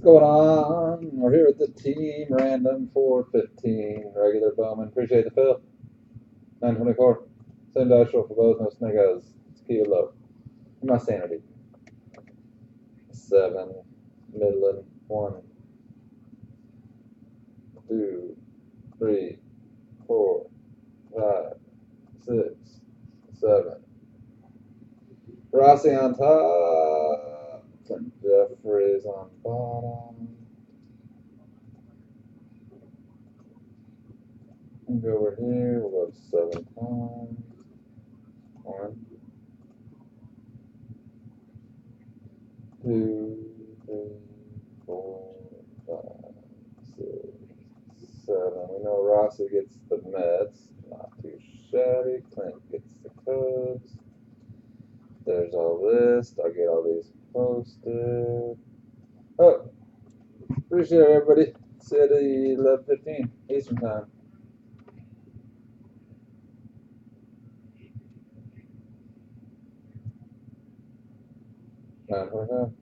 What's going on? We're here with the team random 415 regular Bowman. Appreciate the fill. 924. Same dice roll for both. No snake eyes. It's key low. My sanity. 7. Midland. 1, 2, 3, 4, 5, 6, 7. Rossi on top. And Jeffries on bottom. And go over here. We'll go 7 times. 1, 2, 3, 4, 5, 6, 7. We know Rossi gets the Mets. Not too shabby. Clint gets the Cubs. There's all this. I'll get all these posted. Oh, appreciate it, everybody. See you at 11:15 Eastern Time. 9:45.